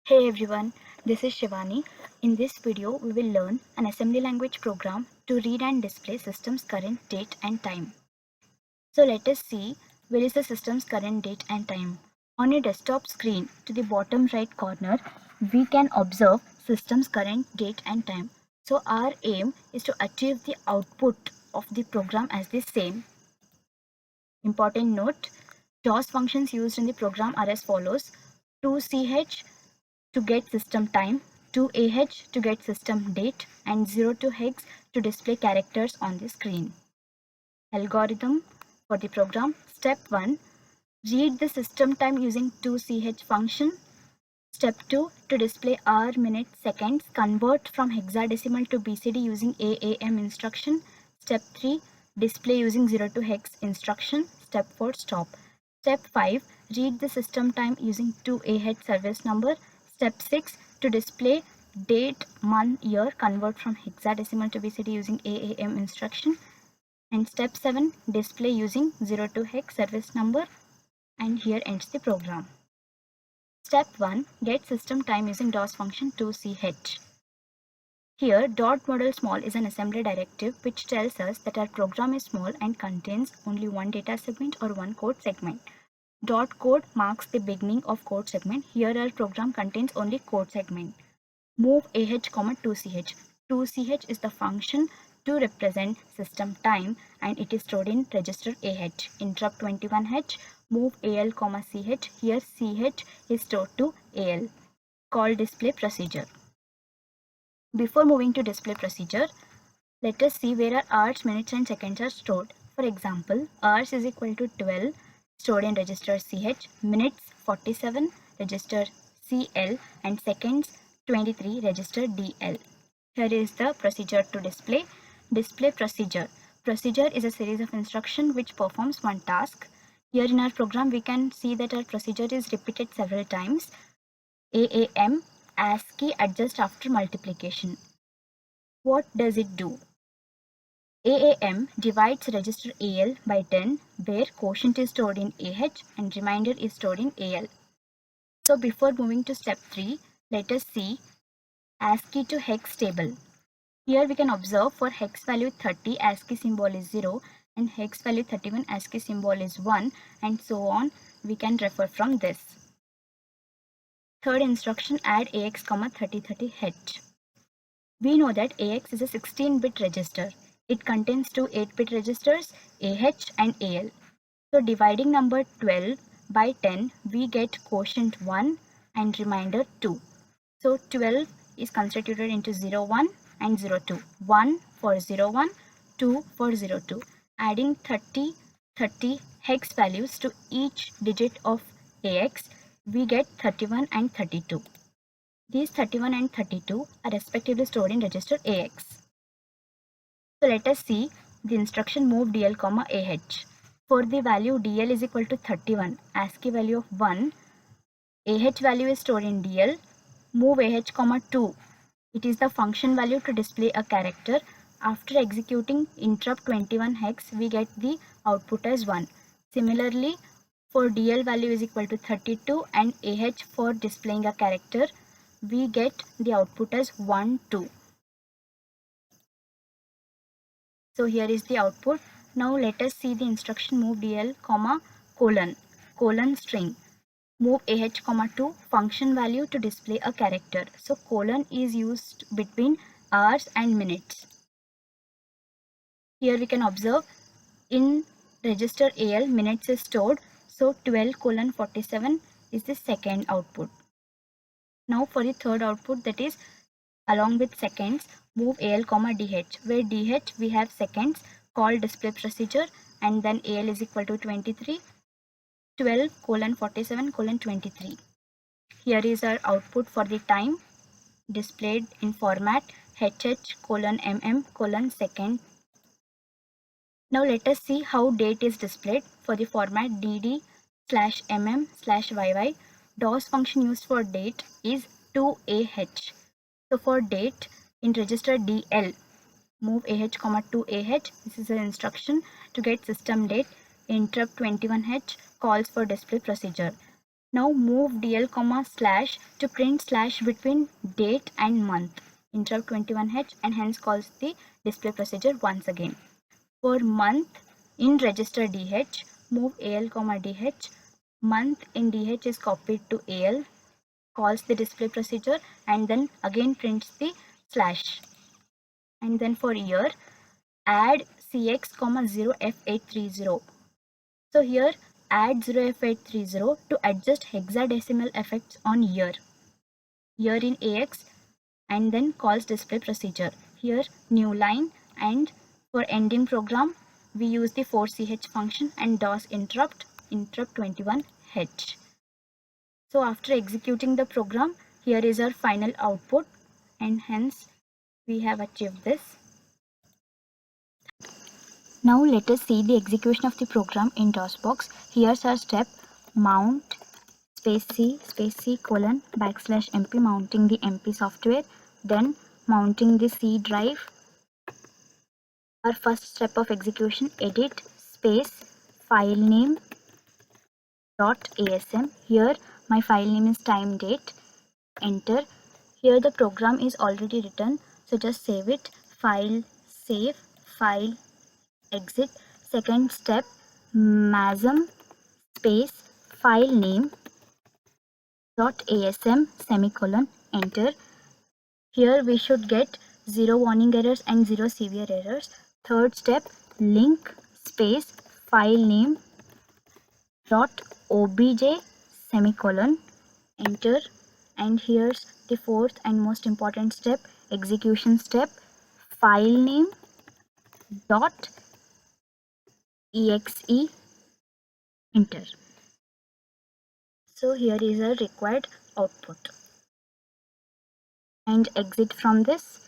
Hey everyone, this is Shivani. In this video, we will learn an assembly language program to read and display system's current date and time. So let us see where is the system's current date and time. On your desktop screen to the bottom right corner, we can observe system's current date and time. So our aim is to achieve the output of the program as the same. Important note, DOS functions used in the program are as follows: 2ch to get system time, 2ah to get system date, and 02 hex to display characters on the screen. Algorithm for the program. Step 1. Read the system time using 2ch function. Step 2. To display hour, minutes, seconds, convert from hexadecimal to BCD using AAM instruction. Step 3. Display using 02 hex instruction. Step 4. Stop. Step 5. Read the system time using 2AH service number. Step 6. To display date, month, year, convert from hexadecimal to BCD using AAM instruction. And step 7. Display using 02 hex service number. And here ends the program. Step 1. Get system time using DOS function 2ch. Here, dot model small is an assembly directive which tells us that our program is small and contains only one data segment or one code segment. Dot code marks the beginning of code segment. Here our program contains only code segment. Move AH, 2ch. 2ch is the function to represent system time and it is stored in register AH. Interrupt 21H, move AL, CH. Here CH is stored to AL. Call display procedure. Before moving to display procedure, let us see where our hours, minutes and seconds are stored. For example, hours is equal to 12 stored in register CH, minutes 47 register CL and seconds 23 register DL. Here is the procedure to display. Display procedure. Procedure is a series of instructions which performs one task. Here in our program we can see that our procedure is repeated several times. AAM, ASCII adjust after multiplication. What does it do? AAM divides register AL by 10 where quotient is stored in AH and remainder is stored in AL. So before moving to step 3, let us see ASCII to hex table. Here we can observe for hex value 30 ASCII symbol is 0 and hex value 31 ASCII symbol is 1 and so on. We can refer from this. Third instruction, add AX, 3030H. We know that AX is a 16-bit register. It contains two 8-bit registers, AH and AL. So dividing number 12 by 10, we get quotient 1 and remainder 2. So 12 is constituted into 01 and 02. 1 for 01, 2 for 02. Adding 30 hex values to each digit of AX, we get 31 and 32. These 31 and 32 are respectively stored in register AX. So let us see the instruction move DL, AH. For the value DL is equal to 31, ASCII value of 1, AH value is stored in DL, move AH, 2. It is the function value to display a character. After executing interrupt 21 hex, we get the output as 1. Similarly, for DL value is equal to 32 and AH for displaying a character, we get the output as 1, 2. So here is the output. Now let us see the instruction move DL, colon string. Move AH, 2 function value to display a character. So colon is used between hours and minutes. Here we can observe in register AL minutes is stored. So 12 colon 47 is the second output. Now for the third output, that is along with seconds, move AL, DH. Where DH we have seconds, call display procedure and then AL is equal to 23, 12 colon 47 colon 23. Here is our output for the time displayed in format HH colon MM colon second. Now let us see how date is displayed for the format DD/MM/YY. DOS function used for date is 2AH. So for date in register DL, move AH, 2AH. This is an instruction to get system date. Interrupt 21H calls for display procedure. Now move DL comma slash to print slash between date and month. Interrupt 21H and hence calls the display procedure once again. For month in register DH, move AL comma DH. Month in DH is copied to AL, calls the display procedure and then again prints the slash. And then for year, add CX comma 0F830. So here add 0F830 to adjust hexadecimal effects on year in AX and then calls display procedure. Here new line, and for ending program we use the forch function and DOS interrupt 21H. So after executing the program, here is our final output and hence we have achieved this. Now let us see the execution of the program in DOSBox. Here's our step: mount C colon \MP, mounting the MP software, then mounting the C drive. Our first step of execution: edit space file name dot asm. Here my file name is time date. Enter. Here the program is already written, so just save it. File, save, file, exit. Second step, masm space file name dot asm semicolon. Enter. Here we should get 0 warning errors and 0 severe errors. Third step, link space file name dot obj semicolon. Enter. And here's the fourth and most important step, execution step, file name dot exe. Enter. So here is a required output. And exit from this.